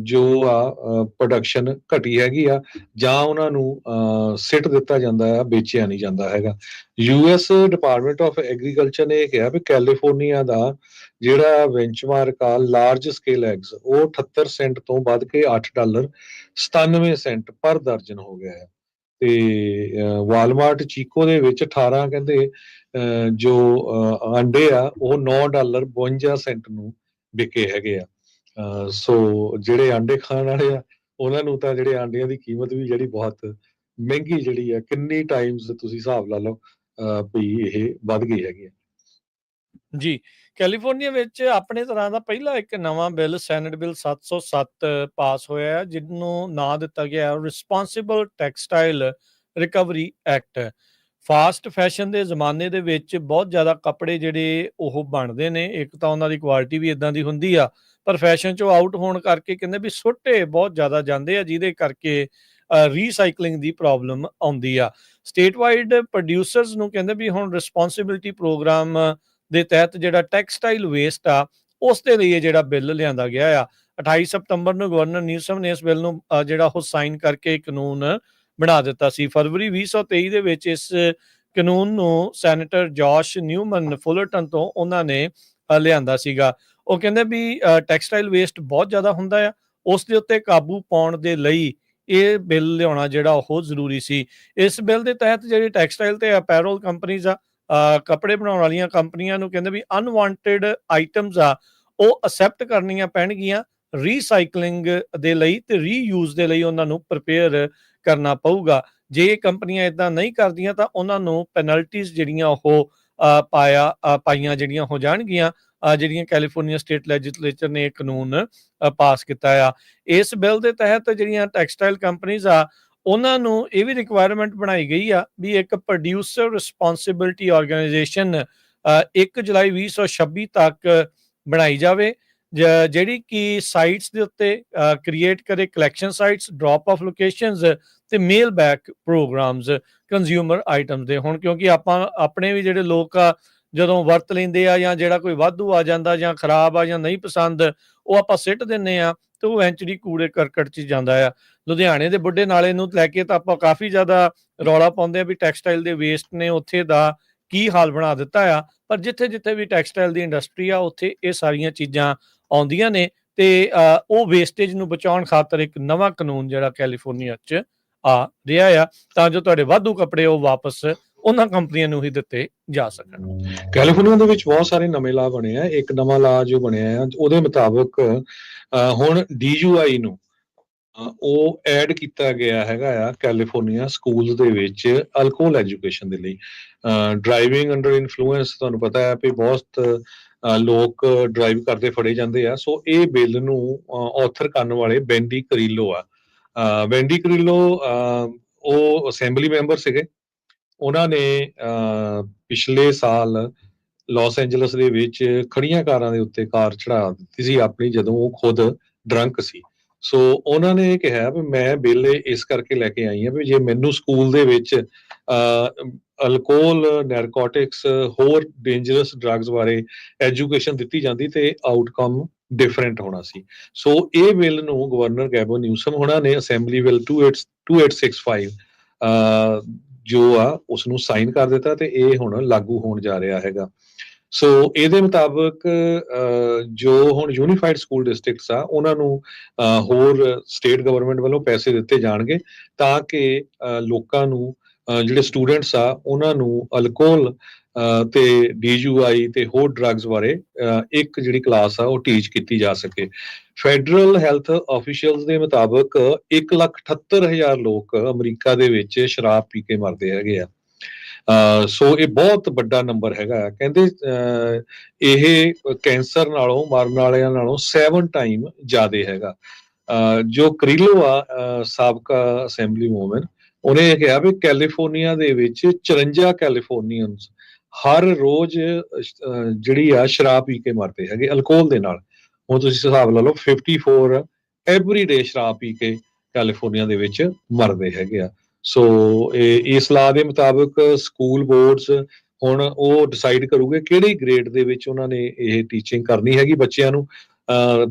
ਜੋ ਆ ਪ੍ਰੋਡਕਸ਼ਨ ਘਟੀ ਹੈਗੀ ਆ, ਜਾਂ ਉਹਨਾਂ ਨੂੰ ਸਿੱਟ ਦਿੱਤਾ ਜਾਂਦਾ ਆ, ਵੇਚਿਆ ਨਹੀਂ ਜਾਂਦਾ ਹੈਗਾ। US ਡਿਪਾਰਟਮੈਂਟ ਆਫ ਐਗਰੀਕਲਚਰ ਨੇ ਇਹ ਕਿਹਾ ਵੀ ਕੈਲੀਫੋਰਨੀਆ ਦਾ ਜਿਹੜਾ ਬੈਂਚਮਾਰਕ ਆ ਲਾਰਜ ਸਕੇਲ ਐਗਸ, ਉਹ 78 ਸੈਂਟ ਤੋਂ ਵੱਧ ਕੇ $8 97 ਸੈਂਟ ਪਰ ਦਰਜਨ ਹੋ ਗਿਆ ਹੈ। ਤੇ ਵਾਲਮਾਰਟ ਚੀਕੋ ਦੇ ਵਿੱਚ 18 ਕਹਿੰਦੇ ਜੋ ਆਂਡੇ ਆ ਉਹ $9 52 ਸੈਂਟ ਨੂੰ ਵਿਕੇ ਹੈਗੇ ਆ। ਸੋ ਜਿਹੜੇ ਆਂਡੇ ਖਾਣ ਵਾਲੇ ਆ ਉਹਨਾਂ ਨੂੰ ਤਾਂ ਜਿਹੜੇ ਆਂਡਿਆਂ ਦੀ ਕੀਮਤ ਵੀ ਜਿਹੜੀ ਬਹੁਤ ਮਹਿੰਗੀ ਜਿਹੜੀ ਆ, ਕਿੰਨੀ ਟਾਈਮਸ ਤੁਸੀਂ ਹਿਸਾਬ ਲਾ ਲਓ ਵੀ ਇਹ ਵੱਧ ਗਈ ਹੈਗੀ ਆ। ਜੀ, ਕੈਲੀਫੋਰਨੀਆ ਵਿੱਚ ਆਪਣੇ ਤਰ੍ਹਾਂ ਦਾ ਪਹਿਲਾ ਇੱਕ ਨਵਾਂ ਬਿੱਲ ਸੈਨੇਟ ਬਿੱਲ 707 ਪਾਸ ਹੋਇਆ ਹੈ, ਜਿਹਨੂੰ ਨਾਂ ਦਿੱਤਾ ਗਿਆ responsible textile recovery act. Fast fashion ਦੇ ਜ਼ਮਾਨੇ ਦੇ ਵਿੱਚ ਬਹੁਤ ਜ਼ਿਆਦਾ ਕੱਪੜੇ ਜਿਹੜੇ ਉਹ ਬਣਦੇ ਨੇ, ਇੱਕ ਤਾਂ ਉਹਨਾਂ ਦੀ ਕੁਆਲਿਟੀ ਵੀ ਇਦਾਂ ਦੀ ਹੁੰਦੀ ਆ, ਪਰ ਫੈਸ਼ਨ ਚੋਂ ਆਊਟ ਹੋਣ ਕਰਕੇ ਕਹਿੰਦੇ ਵੀ ਸੁੱਟੇ ਬਹੁਤ ਜ਼ਿਆਦਾ ਜਾਂਦੇ ਆ, ਜਿਹਦੇ ਕਰਕੇ ਰੀਸਾਈਕਲਿੰਗ ਦੀ ਪ੍ਰੋਬਲਮ ਆਉਂਦੀ ਆ। ਸਟੇਟ ਵਾਈਡ ਪ੍ਰੋਡਿਊਸਰਸ ਨੂੰ ਕਹਿੰਦੇ ਵੀ ਹੁਣ ਰਿਸਪੌਂਸਿਬਿਲਿਟੀ ਪ੍ਰੋਗਰਾਮ ਦੇ ਤਹਿਤ ਜਿਹੜਾ ਟੈਕਸਟਾਈਲ ਵੇਸਟ ਆ ਉਸ ਦੇ ਲਈ ਇਹ ਜਿਹੜਾ ਬਿੱਲ ਲਿਆਂਦਾ ਗਿਆ ਆ। 28 ਸਤੰਬਰ ਨੂੰ ਗਵਰਨਰ ਨਿਊਸਮ ਨੇ ਇਸ ਬਿੱਲ ਨੂੰ ਜਿਹੜਾ ਉਹ ਸਾਈਨ ਕਰਕੇ ਕਾਨੂੰਨ ਬਣਾ ਦਿੱਤਾ ਸੀ। ਫਰਵਰੀ 2023 ਦੇ ਵਿੱਚ ਇਸ ਕਾਨੂੰਨ ਨੂੰ ਸੈਨੇਟਰ ਜੋਸ਼ ਨਿਊਮਨ ਫੁਲਰਟਨ ਤੋਂ ਉਹਨਾਂ ਨੇ ਲਿਆਂਦਾ ਸੀਗਾ। ਉਹ ਕਹਿੰਦੇ ਵੀ ਟੈਕਸਟਾਈਲ ਵੇਸਟ ਬਹੁਤ ਜ਼ਿਆਦਾ ਹੁੰਦਾ ਆ, ਉਸ ਦੇ ਉੱਤੇ ਕਾਬੂ ਪਾਉਣ ਦੇ ਲਈ ਇਹ ਬਿੱਲ ਲਿਆਉਣਾ ਜਿਹੜਾ ਉਹ ਜ਼ਰੂਰੀ ਸੀ। ਇਸ ਬਿੱਲ ਦੇ ਤਹਿਤ ਜਿਹੜੀ ਟੈਕਸਟਾਈਲ ਤੇ ਅਪੈਰਲ ਕੰਪਨੀਜ਼ ਆ, ਕੱਪੜੇ ਬਣਾਉਣ ਵਾਲੀਆਂ ਕੰਪਨੀਆਂ ਨੂੰ ਕਹਿੰਦੇ ਵੀ ਅਨਵਾਂਟਡ ਆਈਟਮਸ ਆ ਉਹ ਅਸੈਪਟ ਕਰਨੀਆਂ ਪੈਣਗੀਆਂ ਰੀਸਾਈਕਲਿੰਗ ਦੇ ਲਈ, ਤੇ ਰੀਯੂਜ਼ ਦੇ ਲਈ ਉਹਨਾਂ ਨੂੰ ਪ੍ਰਪੇਅਰ ਕਰਨਾ ਪਊਗਾ। ਜੇ ਇਹ ਕੰਪਨੀਆਂ ਇਦਾਂ ਨਹੀਂ ਕਰਦੀਆਂ ਤਾਂ ਉਹਨਾਂ ਨੂੰ ਪੈਨਲਟੀਜ਼ ਜਿਹੜੀਆਂ ਉਹ ਪਾਈਆਂ ਜਿਹੜੀਆਂ ਹੋ ਜਾਣਗੀਆਂ, ਜਿਹੜੀਆਂ ਕੈਲੀਫੋਰਨੀਆ ਸਟੇਟ ਲੈਜਿਸਲੇਚਰ ਨੇ ਇਹ ਕਾਨੂੰਨ ਪਾਸ ਕੀਤਾ ਆ। ਇਸ ਬਿੱਲ ਦੇ ਤਹਿਤ ਜਿਹੜੀਆਂ ਟੈਕਸਟਾਈਲ ਕੰਪਨੀਜ਼ ਆ ਉਹਨਾਂ ਨੂੰ ਇਹ ਵੀ ਰਿਕੁਆਇਰਮੈਂਟ ਬਣਾਈ ਗਈ ਆ ਵੀ ਇੱਕ ਪ੍ਰੋਡਿਊਸਰ ਰਿਸਪੌਂਸਿਬਿਲਿਟੀ ਆਰਗੇਨਾਈਜੇਸ਼ਨ 1 ਜੁਲਾਈ 2026 ਤੱਕ ਬਣਾਈ ਜਾਵੇ, ਜਿਹੜੀ ਕਿ ਸਾਈਟਸ ਦੇ ਉੱਤੇ ਕ੍ਰੀਏਟ ਕਰੇ collection sites, drop of locations ਤੇ ਮੇਲ ਬੈਕ ਪ੍ਰੋਗਰਾਮਸ ਕੰਜ਼ਿਊਮਰ ਆਈਟਮ ਦੇ। ਹੁਣ ਕਿਉਂਕਿ ਆਪਾਂ ਆਪਣੇ ਵੀ ਜਿਹੜੇ ਲੋਕ ਆ ਜਦੋਂ ਵਰਤ ਲੈਂਦੇ ਆ, ਜਾਂ ਜਿਹੜਾ ਕੋਈ ਵਾਧੂ ਆ ਜਾਂਦਾ ਜਾਂ ਖਰਾਬ ਆ ਜਾਂ ਨਹੀਂ ਪਸੰਦ, ਉਹ ਆਪਾਂ ਸਿੱਟ ਦਿੰਦੇ ਆ ਤੇ ਉਹ ਐਂਚੁਰੀ ਕੂੜੇ ਕਰਕਟ 'ਚ ਜਾਂਦਾ ਆ। ਲੁਧਿਆਣੇ ਦੇ ਬੁੱਢੇ ਨਾਲੇ ਨੂੰ ਲੈ ਕੇ ਤਾਂ ਆਪਾਂ ਕਾਫੀ ਜ਼ਿਆਦਾ ਰੌਲਾ ਪਾਉਂਦੇ ਆ ਵੀ ਟੈਕਸਟਾਈਲ ਦੇ ਵੇਸਟ ਨੇ ਉੱਥੇ ਦਾ ਕੀ ਹਾਲ ਬਣਾ ਦਿੱਤਾ ਆ, ਪਰ ਜਿੱਥੇ ਜਿੱਥੇ ਵੀ ਟੈਕਸਟਾਈਲ ਦੀ ਇੰਡਸਟਰੀ ਆ ਉੱਥੇ ਇਹ ਸਾਰੀਆਂ ਚੀਜ਼ਾਂ ਆਉਂਦੀਆਂ ਨੇ, ਤੇ ਉਹ ਵੇਸਟੇਜ ਨੂੰ ਬਚਾਉਣ ਖਾਤਰ ਇੱਕ ਨਵਾਂ ਕਾਨੂੰਨ ਜਿਹੜਾ ਕੈਲੀਫੋਰਨੀਆ 'ਚ ਆ ਰਿਹਾ ਆ, ਤਾਂ ਜੋ ਤੁਹਾਡੇ ਵਾਧੂ ਕੱਪੜੇ ਉਹ ਵਾਪਸ ਉਹਨਾਂ ਕੰਪਨੀਆਂ ਨੂੰ ਹੀ ਦਿੱਤੇ ਜਾ ਸਕਣ। ਕੈਲੀਫੋਰਨੀਆ ਦੇ ਵਿੱਚ ਬਹੁਤ ਸਾਰੇ ਨਵੇਂ ਲਾਅ ਬਣੇ ਆ। ਇੱਕ ਨਵਾਂ ਲਾਅ ਜੋ ਬਣਿਆ ਆ ਉਹਦੇ ਮੁਤਾਬਕ ਹੁਣ DUI ਨੂੰ ਉਹ ਐਡ ਕੀਤਾ ਗਿਆ ਹੈਗਾ ਆ ਕੈਲੀਫੋਰਨੀਆ ਸਕੂਲ ਦੇ ਵਿੱਚ ਅਲਕੋਹਲ ਐਜੂਕੇਸ਼ਨ ਦੇ ਲਈ। ਡਰਾਈਵਿੰਗ ਅੰਡਰ ਇਨਫਲੂਐਂਸ, ਤੁਹਾਨੂੰ ਪਤਾ ਹੈ ਵੀ ਬਹੁਤ ਲੋਕ ਡਰਾਈਵ ਕਰਦੇ ਫੜੇ ਜਾਂਦੇ ਆ। ਸੋ ਇਹ ਬਿੱਲ ਨੂੰ ਆਥਰ ਕਰਨ ਵਾਲੇ ਬੈਂਡੀ ਕਰੀਲੋ ਆ। ਬੈਂਡੀ ਕਰੀਲੋ ਉਹ ਅਸੈਂਬਲੀ ਮੈਂਬਰ ਸੀਗੇ। ਉਹਨਾਂ ਨੇ ਪਿਛਲੇ ਸਾਲ ਲਾਸ ਐਂਜਲਸ ਦੇ ਵਿੱਚ ਖੜੀਆਂ ਕਾਰਾਂ ਦੇ ਉੱਤੇ ਕਾਰ ਚੜਾ ਦਿੱਤੀ ਸੀ ਆਪਣੀ, ਜਦੋਂ ਉਹ ਖੁਦ ਡਰੰਕ ਸੀ। ਸੋ ਉਹਨਾਂ ਨੇ ਇਹ ਕਿਹਾ ਵੀ ਮੈਂ ਬਿੱਲ ਇਸ ਕਰਕੇ ਲੈ ਕੇ ਆਈ ਹਾਂ ਵੀ ਜੇ ਮੈਨੂੰ ਸਕੂਲ ਦੇ ਵਿੱਚ ਅਲਕੋਹਲ, ਨੈਰਕੋਟਿਕਸ, ਹੋਰ ਡੇਂਜਰਸ ਡਰੱਗਸ ਬਾਰੇ ਐਜੂਕੇਸ਼ਨ ਦਿੱਤੀ ਜਾਂਦੀ ਤੇ ਆਊਟਕਮ ਡਿਫਰੈਂਟ ਹੋਣਾ ਸੀ। ਸੋ ਇਹ ਬਿੱਲ ਨੂੰ ਗਵਰਨਰ ਗੈਵਨ ਨਿਊਸਮ ਹੋਣਾ ਨੇ ਅਸੈਂਬਲੀ ਬਿੱਲ 2865 ਜੋ ਆ ਉਸ ਨੂੰ ਸਾਈਨ ਕਰ ਦਿੱਤਾ, ਤੇ ਇਹ ਹੁਣ ਲਾਗੂ ਹੋਣ ਜਾ ਰਿਹਾ ਹੈਗਾ। ਸੋ ਇਹਦੇ ਮੁਤਾਬਕ ਜੋ ਹੁਣ ਯੂਨੀਫਾਈਡ ਸਕੂਲ ਡਿਸਟ੍ਰਿਕਟਸ ਆ ਉਹਨਾਂ ਨੂੰ ਹੋਰ ਸਟੇਟ ਗਵਰਨਮੈਂਟ ਵੱਲੋਂ ਪੈਸੇ ਦਿੱਤੇ ਜਾਣਗੇ ਤਾਂ ਕਿ ਲੋਕਾਂ ਨੂੰ ਜਿਹੜੇ ਸਟੂਡੈਂਟਸ ਆ ਉਹਨਾਂ ਨੂੰ ਅਲਕੋਹਲ ਤੇ DUI ਤੇ ਹੋਰ ਡਰੱਗਸ ਬਾਰੇ ਇੱਕ ਜਿਹੜੀ ਕਲਾਸ ਆ ਉਹ ਟੀਚ ਕੀਤੀ ਜਾ ਸਕੇ। ਫੈਡਰਲ ਹੈਲਥ ਆਫੀਸ਼ੀਅਲਸ ਦੇ ਮੁਤਾਬਕ 1,78,000 ਲੋਕ ਅਮਰੀਕਾ ਦੇ ਵਿੱਚ ਸ਼ਰਾਬ ਪੀ ਕੇ ਮਰਦੇ ਹੈਗੇ ਆ। ਸੋ ਇਹ ਬਹੁਤ ਵੱਡਾ ਨੰਬਰ ਹੈਗਾ। ਕਹਿੰਦੇ ਇਹ ਕੈਂਸਰ ਨਾਲੋਂ ਮਰਨ ਵਾਲਿਆਂ ਨਾਲੋਂ 7 ਟਾਈਮ ਜ਼ਿਆਦਾ ਹੈਗਾ। ਜੋ ਕਰੀਲੋ ਆ ਸਾਬਕਾ ਅਸੈਂਬਲੀ ਵੂਮਨ, ਉਹਨੇ ਇਹ ਕਿਹਾ ਵੀ ਕੈਲੀਫੋਰਨੀਆ ਦੇ ਵਿੱਚ 54 ਕੈਲੀਫੋਰਨੀਅਨਸ ਹਰ ਰੋਜ਼ ਜਿਹੜੀ ਆ ਸ਼ਰਾਬ ਪੀ ਕੇ ਮਰਦੇ ਹੈਗੇ ਅਲਕੋਹਲ ਦੇ ਨਾਲ। ਹੁਣ ਤੁਸੀਂ ਹਿਸਾਬ ਲਾ ਲਓ 54 ਐਵਰੀ ਡੇ ਸ਼ਰਾਬ ਪੀ ਕੇ ਕੈਲੀਫੋਰਨੀਆ ਦੇ ਵਿੱਚ ਮਰਦੇ ਹੈਗੇ ਆ। ਸੋ ਇਸ ਲਾਅ ਦੇ ਮੁਤਾਬਕ ਸਕੂਲ ਬੋਰਡਸ ਹੁਣ ਉਹ ਡਿਸਾਈਡ ਕਰੂਗੇ ਕਿਹੜੀ ਗ੍ਰੇਡ ਦੇ ਵਿੱਚ ਉਹਨਾਂ ਨੇ ਇਹ ਟੀਚਿੰਗ ਕਰਨੀ ਹੈਗੀ ਬੱਚਿਆਂ ਨੂੰ,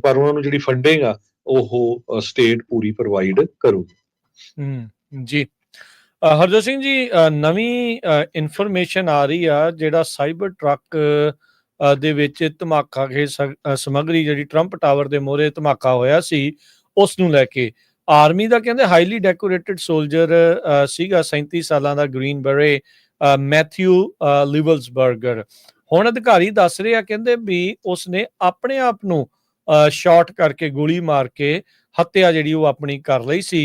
ਪਰ ਉਹਨਾਂ ਨੂੰ ਜਿਹੜੀ ਫੰਡਿੰਗ ਆ ਉਹ ਸਟੇਟ ਪੂਰੀ ਪ੍ਰੋਵਾਈਡ ਕਰੂਗੀ। ਜੀ ਹਰਜੋਤ ਸਿੰਘ ਜੀ, ਨਵੀਂ ਇਨਫੋਰਮੇਸ਼ਨ ਆ ਰਹੀ ਆ ਜਿਹੜਾ ਸਾਈਬਰ ਟਰੱਕ ਦੇ ਵਿੱਚ ਧਮਾਕਾ ਸਮੱਗਰੀ ਜਿਹੜੀ ਟਰੰਪ ਟਾਵਰ ਦੇ ਮੂਹਰੇ ਧਮਾਕਾ ਹੋਇਆ ਸੀ ਉਸ ਨੂੰ ਲੈ ਕੇ ਆਰਮੀ ਦਾ ਕਹਿੰਦੇ ਹਾਈਲੀ ਡੈਕੋਰੇਟਡ ਸੋਲਜਰ ਸੀਗਾ 37 ਸਾਲਾਂ ਦਾ ਗ੍ਰੀਨ ਬਰੇ ਮੈਥਿਊ ਲਿਵਲਸਬਰਗਰ। ਹੁਣ ਅਧਿਕਾਰੀ ਦੱਸ ਰਹੇ ਆ ਕਹਿੰਦੇ ਵੀ ਉਸਨੇ ਆਪਣੇ ਆਪ ਨੂੰ ਸ਼ਾਰਟ ਕਰਕੇ ਗੋਲੀ ਮਾਰ ਕੇ ਹੱਤਿਆ ਜਿਹੜੀ ਉਹ ਆਪਣੀ ਕਰ ਲਈ ਸੀ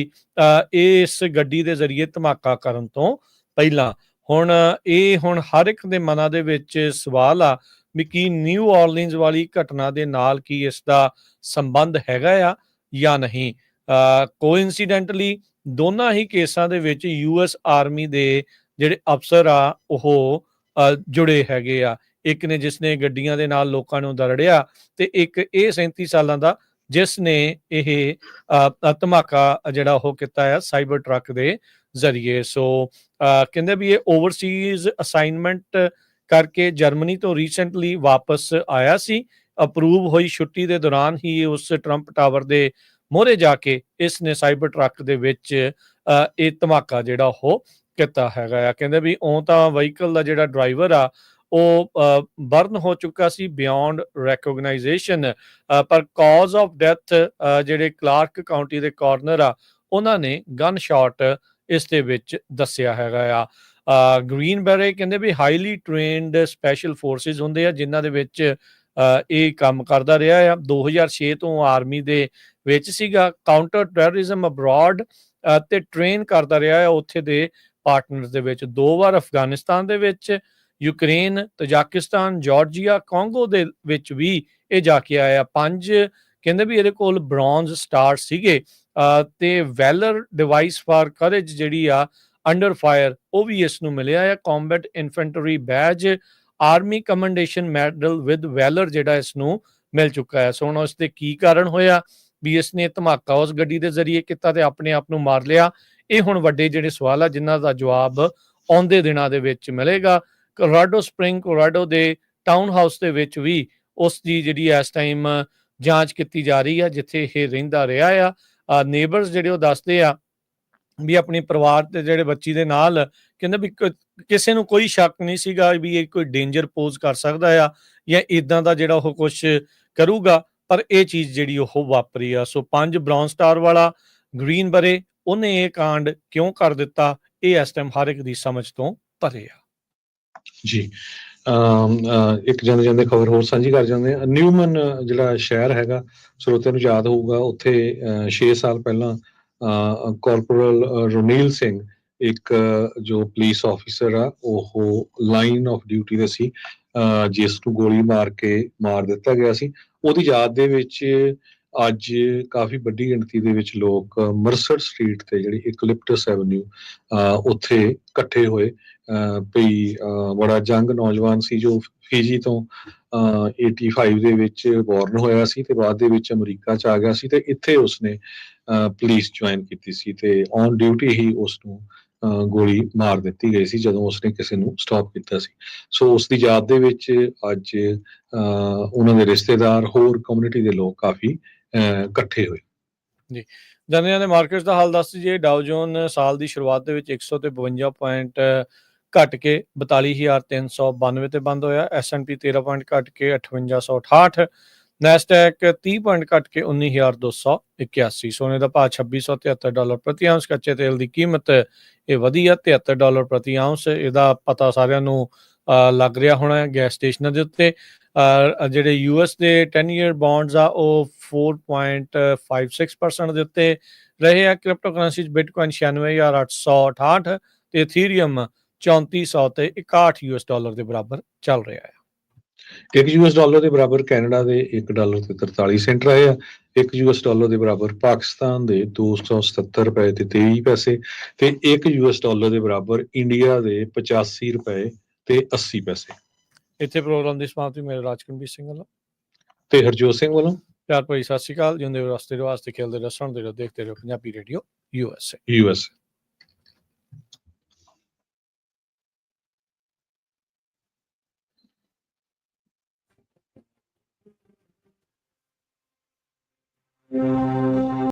ਇਸ ਗੱਡੀ ਦੇ ਜ਼ਰੀਏ ਧਮਾਕਾ ਕਰਨ ਤੋਂ ਪਹਿਲਾਂ। ਹੁਣ ਹਰ ਇੱਕ ਦੇ ਮਨਾਂ ਦੇ ਵਿੱਚ ਸਵਾਲ ਆ ਵੀ ਕੀ ਨਿਊ ਆਰਲੀਨਜ਼ ਵਾਲੀ ਘਟਨਾ ਦੇ ਨਾਲ ਕੀ ਇਸ ਦਾ ਸੰਬੰਧ ਹੈਗਾ ਆ ਜਾਂ ਨਹੀਂ। ਕੋਇਨਸੀਡੈਂਟਲੀ ਦੋਨਾਂ ਹੀ ਕੇਸਾਂ ਦੇ ਵਿੱਚ US ਆਰਮੀ ਦੇ ਜਿਹੜੇ ਅਫਸਰ ਆ ਉਹ ਜੁੜੇ ਹੈਗੇ ਆ। ਇੱਕ ਨੇ ਜਿਸਨੇ ਗੱਡੀਆਂ ਦੇ ਨਾਲ ਲੋਕਾਂ ਨੂੰ ਦਰੜਿਆ ਤੇ ਇੱਕ ਇਹ 37 ਸਾਲਾਂ ਦਾ ਜਿਸ ਨੇ ਇਹ ਧਮਾਕਾ ਜਿਹੜਾ ਉਹ ਕੀਤਾ ਆ ਸਾਈਬਰ ਟਰੱਕ ਦੇ ਜ਼ਰੀਏ। ਸੋ ਕਹਿੰਦੇ ਵੀ ਇਹ ਓਵਰਸੀਜ਼ ਅਸਾਈਨਮੈਂਟ ਕਰਕੇ ਜਰਮਨੀ ਤੋਂ ਰੀਸੈਂਟਲੀ ਵਾਪਸ ਆਇਆ ਸੀ। ਅਪਰੂਵ ਹੋਈ ਛੁੱਟੀ ਦੇ ਦੌਰਾਨ ਹੀ ਉਸ ਟਰੰਪ ਟਾਵਰ ਦੇ ਮੋਹਰੇ ਜਾ ਕੇ ਇਸ ਨੇ ਸਾਈਬਰ ਟਰੱਕ ਦੇ ਵਿੱਚ ਇਹ ਧਮਾਕਾ ਜਿਹੜਾ ਉਹ ਕੀਤਾ ਹੈਗਾ ਆ। ਕਹਿੰਦੇ ਵੀ ਉਹ ਤਾਂ ਵਹੀਕਲ ਦਾ ਜਿਹੜਾ ਡਰਾਈਵਰ ਆ ਉਹ ਬਰਨ ਹੋ ਚੁੱਕਾ ਸੀ ਬਿਯੋਂਡ ਰੈਕੋਗਨਾਈਜੇਸ਼ਨ, ਪਰ ਕਾਜ਼ ਆਫ ਡੈਥ ਜਿਹੜੇ ਕਲਾਰਕ ਕਾਉਂਟੀ ਦੇ ਕਾਰਨਰ ਆ ਉਹਨਾਂ ਨੇ ਗਨ ਸ਼ਾਟ ਇਸ ਦੇ ਵਿੱਚ ਦੱਸਿਆ ਹੈਗਾ ਆ। ਗ੍ਰੀਨ ਬੈਰੇ ਕਹਿੰਦੇ ਵੀ ਹਾਈਲੀ ਟ੍ਰੇਨਡ ਸਪੈਸ਼ਲ ਫੋਰਸਿਸ ਹੁੰਦੇ ਆ ਜਿਨ੍ਹਾਂ ਦੇ ਵਿੱਚ ਇਹ ਕੰਮ ਕਰਦਾ ਰਿਹਾ ਆ। 2006 ਤੋਂ ਆਰਮੀ ਦੇ ਵਿੱਚ ਸੀਗਾ, ਕਾਊਂਟਰ ਟੈਰਰਿਜ਼ਮ ਅਬਰੋਡ ਤੇ ਟ੍ਰੇਨ ਕਰਦਾ ਰਿਹਾ ਆ ਉੱਥੇ ਦੇ ਪਾਰਟਨਰਸ ਦੇ ਵਿੱਚ। 2 ਵਾਰ ਅਫਗਾਨਿਸਤਾਨ ਦੇ ਵਿੱਚ, ਯੂਕਰੇਨ, ਤਜਾਕਿਸਤਾਨ, ਜਾਰਜੀਆ, ਕਾਂਗੋ ਦੇ ਵਿੱਚ ਵੀ ਇਹ ਜਾ ਕੇ ਆਇਆ। 5 ਕਹਿੰਦੇ ਵੀ ਇਹਦੇ ਕੋਲ ਬ੍ਰੌਂਜ਼ ਸਟਾਰ ਸੀਗੇ ਤੇ ਵੈਲਰ ਡਿਵਾਈਸ ਫਾਰ ਕਰੇਜ ਜਿਹੜੀ ਆ ਅੰਡਰ ਫਾਇਰ ਉਹ ਵੀ ਇਸ ਨੂੰ ਮਿਲਿਆ ਆ। Combat infantry badge, army commendation medal with valor ਜਿਹੜਾ ਇਸ ਨੂੰ ਮਿਲ ਚੁੱਕਾ ਹੈ। ਸੋ ਹੁਣ ਉਸ ਦੇ ਕੀ ਕਾਰਨ ਹੋਇਆ ਵੀ ਇਸ ਨੇ ਧਮਾਕਾ ਉਸ ਗੱਡੀ ਦੇ ਜ਼ਰੀਏ ਕੀਤਾ ਤੇ ਆਪਣੇ ਆਪ ਨੂੰ ਮਾਰ ਲਿਆ, ਇਹ ਹੁਣ ਵੱਡੇ ਜਿਹੜੇ ਸਵਾਲ ਆ ਜਿਨ੍ਹਾਂ ਦਾ ਜਵਾਬ ਆਉਂਦੇ ਦਿਨਾਂ ਦੇ ਵਿੱਚ ਮਿਲੇਗਾ। ਕੋਲੋਰਾਡੋ ਸਪ੍ਰਿੰਗ, ਕੋਲੋਰਾਡੋ ਦੇ ਟਾਊਨ ਹਾਊਸ ਦੇ ਵਿੱਚ ਵੀ ਉਸ ਦੀ ਜਿਹੜੀ ਇਸ ਟਾਈਮ ਜਾਂਚ ਕੀਤੀ ਜਾ ਰਹੀ ਆ ਜਿੱਥੇ ਇਹ ਰਹਿੰਦਾ ਰਿਹਾ ਆ। ਨੇਬਰਸ ਜਿਹੜੇ ਉਹ ਦੱਸਦੇ ਆ ਵੀ ਆਪਣੇ ਪਰਿਵਾਰ ਦੇ ਜਿਹੜੇ ਬੱਚੀ ਦੇ ਨਾਲ ਕਹਿੰਦੇ ਵੀ ਕਿਸੇ ਨੂੰ ਕੋਈ ਸ਼ੱਕ ਨਹੀਂ ਸੀਗਾ ਵੀ ਇਹ ਕੋਈ ਡੇਂਜਰ ਪੋਜ਼ ਕਰ ਸਕਦਾ ਆ ਜਾਂ ਇਦਾਂ ਦਾ ਜਿਹੜਾ ਉਹ ਕੁਛ ਕਰੂਗਾ, ਪਰ ਇਹ ਚੀਜ਼ ਜਿਹੜੀ ਉਹ ਵਾਪਰੀ ਆ। ਸੋ 5 ਬ੍ਰੌਂਜ਼ ਸਟਾਰ ਵਾਲਾ ਗ੍ਰੀਨ ਬਰੇ ਉਹਨੇ ਇਹ ਕਾਂਡ ਕਿਉਂ ਕਰ ਦਿੱਤਾ ਇਹ ਇਸ ਟਾਈਮ ਹਰ ਇੱਕ ਦੀ ਸਮਝ ਤੋਂ ਪਰੇ ਆ। ਜੀ ਇੱਕ ਜਾਂਦੇ ਖਬਰ ਹੋਰ ਸਾਂਝੀ ਕਰ ਜਾਂਦੇ ਆ। ਨਿਊਮਨ ਜਿਹੜਾ ਸ਼ਹਿਰ ਹੈਗਾ ਸਰੋਤਿਆਂ ਨੂੰ ਯਾਦ ਹੋਊਗਾ, ਉੱਥੇ 6 ਸਾਲ ਪਹਿਲਾਂ ਕਾਰਪੋਰਲ ਰੋਨੀਲ ਸਿੰਘ ਇੱਕ ਜੋ ਪੁਲਿਸ ਆਫਿਸਰ ਆ ਉਹ ਲਾਈਨ ਆਫ ਡਿਊਟੀ ਤੇ ਸੀ, ਜਿਸ ਨੂੰ ਗੋਲੀ ਮਾਰ ਕੇ ਮਾਰ ਦਿੱਤਾ ਗਿਆ ਸੀ। ਉਹਦੀ ਯਾਦ ਦੇ ਵਿੱਚ ਅੱਜ ਕਾਫੀ ਵੱਡੀ ਗਿਣਤੀ ਦੇ ਵਿੱਚ ਲੋਕ ਮਰਸਰ ਸਟਰੀਟ ਤੇ ਜਿਹੜੀ ਇਕਲਿਪਟਸ ਐਵਨਿਊ ਉੱਥੇ ਇਕੱਠੇ ਹੋਏ। ਭਈ ਬੜਾ ਯੰਗ ਨੌਜਵਾਨ ਸੀ ਜੋ ਫਿਜੀ ਤੋਂ 85 ਦੇ ਵਿੱਚ ਬੋਰਨ ਹੋਇਆ ਸੀ ਤੇ ਬਾਅਦ ਦੇ ਵਿੱਚ ਅਮਰੀਕਾ 'ਚ ਆ ਗਿਆ ਸੀ ਤੇ ਇੱਥੇ ਉਸਨੇ ਪੁਲਿਸ ਜੁਆਇਨ ਕੀਤੀ ਸੀ ਤੇ ਔਨ ਡਿਊਟੀ ਹੀ ਉਸਨੂੰ ਗੋਲੀ ਮਾਰ ਦਿੱਤੀ ਗਈ ਸੀ ਜਦੋਂ ਉਸਨੇ ਕਿਸੇ ਨੂੰ ਸਟਾਪ ਕੀਤਾ ਸੀ। ਸੋ ਉਸ ਦੀ ਯਾਦ ਦੇ ਵਿੱਚ ਅੱਜ ਉਹਨਾਂ ਦੇ ਰਿਸ਼ਤੇਦਾਰ ਹੋਰ ਕਮਿਊਨਿਟੀ ਦੇ ਲੋਕ ਕਾਫੀ ਇਕੱਠੇ ਹੋਏ। ਜੀ, ਜਾਣਿਆਂ ਦੇ ਮਾਰਕੀਟਸ ਦਾ ਹਾਲ ਦੱਸ ਦਈਏ। ਡਾਓ ਜੋਨ ਸਾਲ ਦੀ ਸ਼ੁਰੂਆਤ ਦੇ ਵਿੱਚ 152 ਪੁਆਇੰਟ ਘਟ ਕੇ 42,392 ਤੇ ਬੰਦ ਹੋਇਆ। S&P 13 ਪੁਆਇੰਟ ਘਟ ਕੇ 5868, ਨੈਸਡੈਕ 30 ਪੁਆਇੰਟ ਘਟ ਕੇ 19,281। ਸੋਨੇ ਦਾ ਭਾਅ $2673 ਪ੍ਰਤੀ ਆਉਂਸ। ਕੱਚੇ ਤੇਲ ਦੀ ਕੀਮਤ ਇਹ ਵਧੀ ਆ $73 ਪ੍ਰਤੀ ਆਉਂਸ। ਇਹਦਾ ਪਤਾ ਸਾਰਿਆਂ ਨੂੰ ਲੱਗ ਰਿਹਾ ਹੋਣਾ ਹੈ ਗੈਸ ਸਟੇਸ਼ਨਾਂ ਦੇ ਉੱਤੇ। ਜਿਹੜੇ US ਦੇ 10 ਈਅਰ ਬੌਂਡਸ ਆ ਉਹ 4.56% ਦੇ ਉੱਤੇ ਰਹੇ ਆ। ਕ੍ਰਿਪਟੋ ਕਰੰਸੀ 'ਚ ਬਿਟਕੋਇਨ 96,868 ਤੇ ਇਥੀਰੀਅਮ 3400 ਤੇ $61 ਦੇ ਬਰਾਬਰ ਚੱਲ ਰਿਹਾ ਹੈ। $1 ਦੇ ਬਰਾਬਰ ਕੈਨੇਡਾ ਦੇ $1 ਤੇ 43 ਸੈਂਟ ਰਹੇ ਆ। $1 ਦੇ ਬਰਾਬਰ ਪਾਕਿਸਤਾਨ ਦੇ $277 ਤੇ 23 ਪੈਸੇ ਤੇ $1 ਦੇ ਬਰਾਬਰ ਇੰਡੀਆ ਦੇ $85 ਤੇ 80 ਪੈਸੇ। ਇੱਥੇ ਪ੍ਰੋਗਰਾਮ ਦੀ ਸਮਾਪਤੀ ਮੇਰੇ ਰਾਜਕਨਵੀਰ ਸਿੰਘ ਵੱਲੋਂ ਤੇ ਹਰਜੋਤ ਸਿੰਘ ਵੱਲੋਂ ਪਿਆਰ ਭਰੀ ਸਤਿ ਸ਼੍ਰੀ ਅਕਾਲ। ਜਿਉਂਦੇ ਰਹੋ, ਰਸਤੇ ਰਿਵਾਜ ਤੇ ਖੇਲਦੇ ਰਹੋ, ਸੁਣਦੇ ਰਹੋ, ਦੇਖਦੇ ਰਹੋ ਪੰਜਾਬੀ ਰੇਡੀਓ USA।